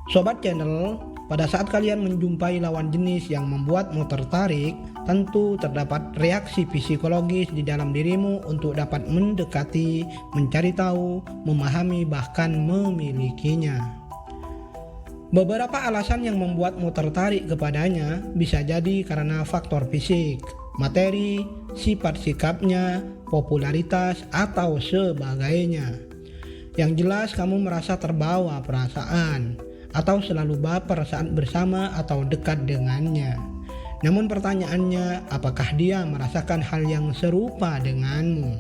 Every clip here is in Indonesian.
Sobat channel, pada saat kalian menjumpai lawan jenis yang membuatmu tertarik, tentu terdapat reaksi psikologis di dalam dirimu untuk dapat mendekati, mencari tahu, memahami, bahkan memilikinya. Beberapa alasan yang membuatmu tertarik kepadanya bisa jadi karena faktor fisik, materi, sifat sikapnya, popularitas, atau sebagainya. Yang jelas kamu merasa terbawa perasaan atau selalu baper saat bersama atau dekat dengannya. Namun pertanyaannya, apakah dia merasakan hal yang serupa denganmu?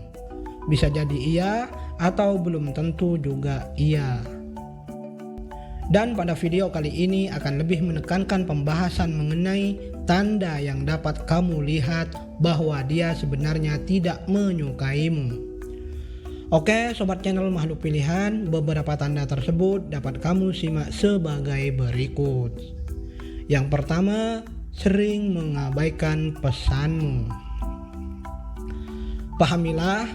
Bisa jadi iya atau belum tentu juga iya. Dan pada video kali ini akan lebih menekankan pembahasan mengenai tanda yang dapat kamu lihat bahwa dia sebenarnya tidak menyukaimu. Oke sobat channel makhluk pilihan, beberapa tanda tersebut dapat kamu simak sebagai berikut. Yang pertama, sering mengabaikan pesanmu. Pahamilah,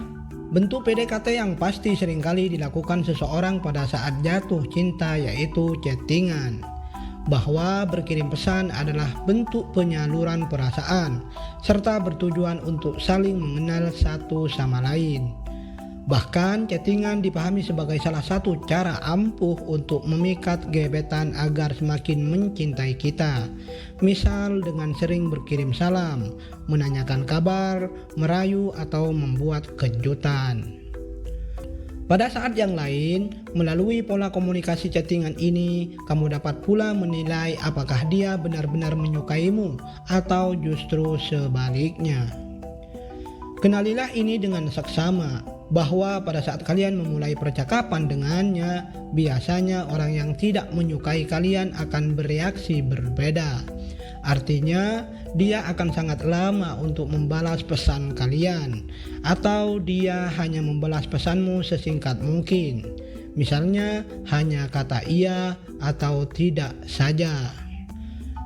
bentuk PDKT yang pasti seringkali dilakukan seseorang pada saat jatuh cinta yaitu chattingan. Bahwa berkirim pesan adalah bentuk penyaluran perasaan serta bertujuan untuk saling mengenal satu sama lain. Bahkan chattingan dipahami sebagai salah satu cara ampuh untuk memikat gebetan agar semakin mencintai kita. Misal dengan sering berkirim salam, menanyakan kabar, merayu, atau membuat kejutan. Pada saat yang lain, melalui pola komunikasi chattingan ini, kamu dapat pula menilai apakah dia benar-benar menyukaimu atau justru sebaliknya. Kenalilah ini dengan seksama, bahwa pada saat kalian memulai percakapan dengannya, biasanya orang yang tidak menyukai kalian akan bereaksi berbeda. Artinya, dia akan sangat lama untuk membalas pesan kalian, atau dia hanya membalas pesanmu sesingkat mungkin. Misalnya, hanya kata iya atau tidak saja.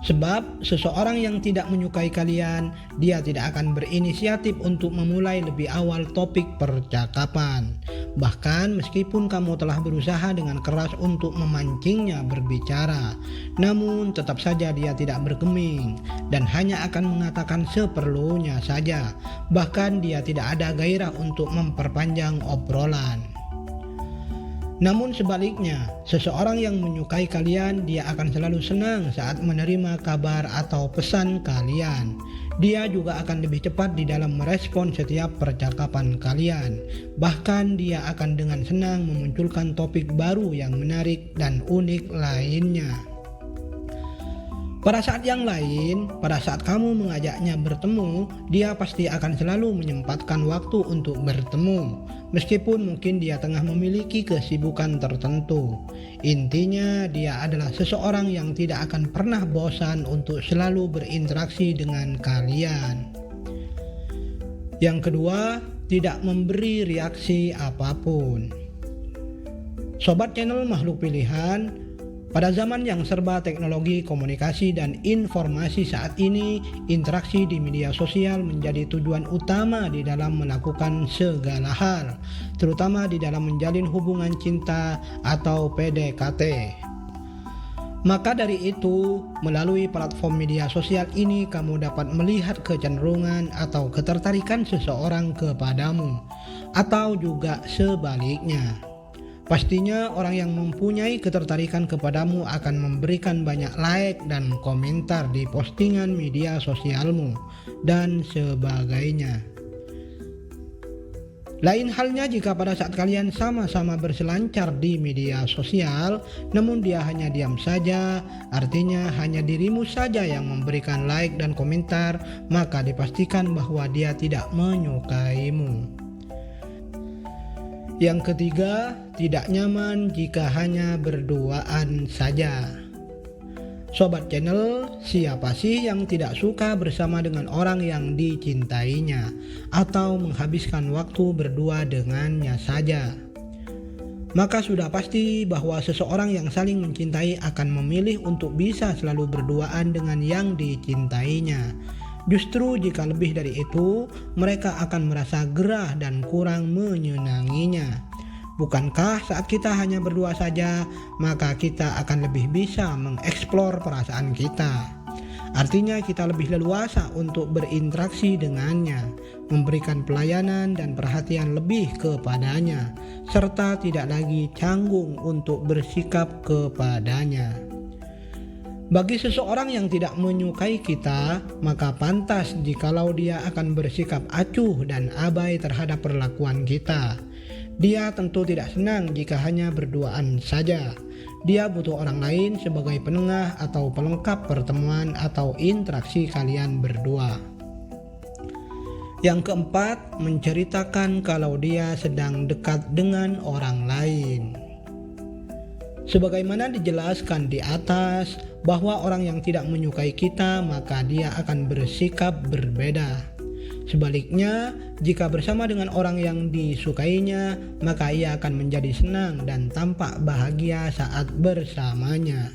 Sebab seseorang yang tidak menyukai kalian, dia tidak akan berinisiatif untuk memulai lebih awal topik percakapan. Bahkan meskipun kamu telah berusaha dengan keras untuk memancingnya berbicara, namun tetap saja dia tidak bergeming dan hanya akan mengatakan seperlunya saja. Bahkan dia tidak ada gairah untuk memperpanjang obrolan. Namun sebaliknya, seseorang yang menyukai kalian, dia akan selalu senang saat menerima kabar atau pesan kalian. Dia juga akan lebih cepat di dalam merespon setiap percakapan kalian. Bahkan dia akan dengan senang memunculkan topik baru yang menarik dan unik lainnya. Pada saat yang lain, pada saat kamu mengajaknya bertemu, dia pasti akan selalu menyempatkan waktu untuk bertemu, meskipun mungkin dia tengah memiliki kesibukan tertentu. Intinya, dia adalah seseorang yang tidak akan pernah bosan untuk selalu berinteraksi dengan kalian. Yang kedua, tidak memberi reaksi apapun. Sobat channel makhluk pilihan, pada zaman yang serba teknologi, komunikasi, dan informasi saat ini, interaksi di media sosial menjadi tujuan utama di dalam melakukan segala hal, terutama di dalam menjalin hubungan cinta atau PDKT. Maka dari itu, melalui platform media sosial ini kamu dapat melihat kecenderungan atau ketertarikan seseorang kepadamu, atau juga sebaliknya. Pastinya orang yang mempunyai ketertarikan kepadamu akan memberikan banyak like dan komentar di postingan media sosialmu dan sebagainya. Lain halnya jika pada saat kalian sama-sama berselancar di media sosial, namun dia hanya diam saja, artinya hanya dirimu saja yang memberikan like dan komentar, maka dipastikan bahwa dia tidak menyukaimu. Yang ketiga, tidak nyaman jika hanya berduaan saja. Sobat channel, siapa sih yang tidak suka bersama dengan orang yang dicintainya atau menghabiskan waktu berdua dengannya saja? Maka sudah pasti bahwa seseorang yang saling mencintai akan memilih untuk bisa selalu berduaan dengan yang dicintainya. Justru jika lebih dari itu, mereka akan merasa gerah dan kurang menyenanginya. Bukankah saat kita hanya berdua saja, maka kita akan lebih bisa mengeksplor perasaan kita? Artinya kita lebih leluasa untuk berinteraksi dengannya, memberikan pelayanan dan perhatian lebih kepadanya, serta tidak lagi canggung untuk bersikap kepadanya. Bagi seseorang yang tidak menyukai kita, maka pantas jikalau dia akan bersikap acuh dan abai terhadap perlakuan kita. Dia tentu tidak senang jika hanya berduaan saja. Dia butuh orang lain sebagai penengah atau pelengkap pertemuan atau interaksi kalian berdua. Yang keempat, menceritakan kalau dia sedang dekat dengan orang lain. Sebagaimana dijelaskan di atas, bahwa orang yang tidak menyukai kita, maka dia akan bersikap berbeda. Sebaliknya, jika bersama dengan orang yang disukainya, maka ia akan menjadi senang dan tampak bahagia saat bersamanya.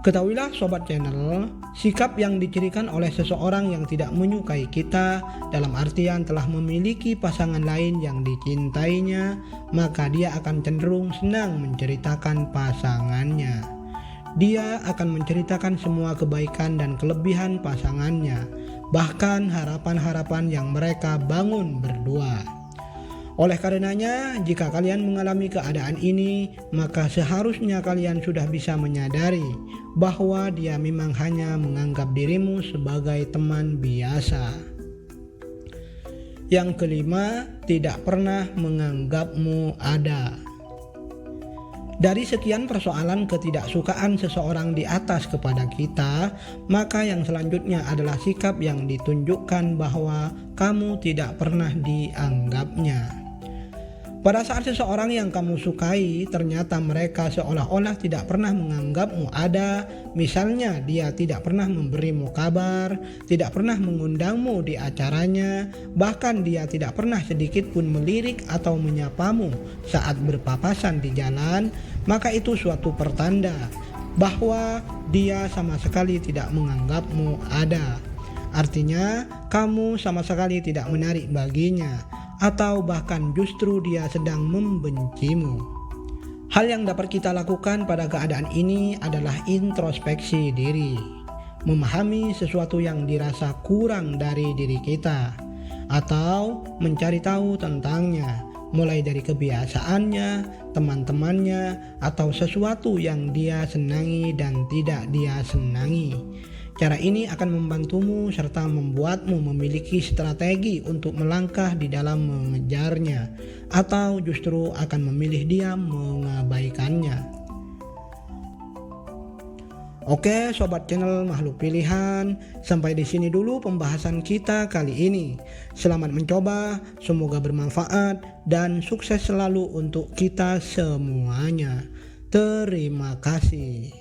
Ketahuilah sobat channel, sikap yang dicirikan oleh seseorang yang tidak menyukai kita, dalam artian telah memiliki pasangan lain yang dicintainya, maka dia akan cenderung senang menceritakan pasangannya. Dia akan menceritakan semua kebaikan dan kelebihan pasangannya, bahkan harapan-harapan yang mereka bangun berdua. Oleh karenanya, jika kalian mengalami keadaan ini, maka seharusnya kalian sudah bisa menyadari bahwa dia memang hanya menganggap dirimu sebagai teman biasa. Yang kelima, tidak pernah menganggapmu ada. Dari sekian persoalan ketidaksukaan seseorang di atas kepada kita, maka yang selanjutnya adalah sikap yang ditunjukkan bahwa kamu tidak pernah dianggapnya. Pada saat seseorang yang kamu sukai ternyata mereka seolah-olah tidak pernah menganggapmu ada, misalnya dia tidak pernah memberimu kabar, tidak pernah mengundangmu di acaranya, bahkan dia tidak pernah sedikit pun melirik atau menyapamu saat berpapasan di jalan, maka itu suatu pertanda bahwa dia sama sekali tidak menganggapmu ada. Artinya kamu sama sekali tidak menarik baginya, atau bahkan justru dia sedang membencimu. Hal yang dapat kita lakukan pada keadaan ini adalah introspeksi diri, memahami sesuatu yang dirasa kurang dari diri kita, atau mencari tahu tentangnya, mulai dari kebiasaannya, teman-temannya, atau sesuatu yang dia senangi dan tidak dia senangi. Cara ini akan membantumu serta membuatmu memiliki strategi untuk melangkah di dalam mengejarnya, atau justru akan memilih dia mengabaikannya. Oke sobat channel makhluk pilihan, sampai di sini dulu pembahasan kita kali ini. Selamat mencoba, semoga bermanfaat dan sukses selalu untuk kita semuanya. Terima kasih.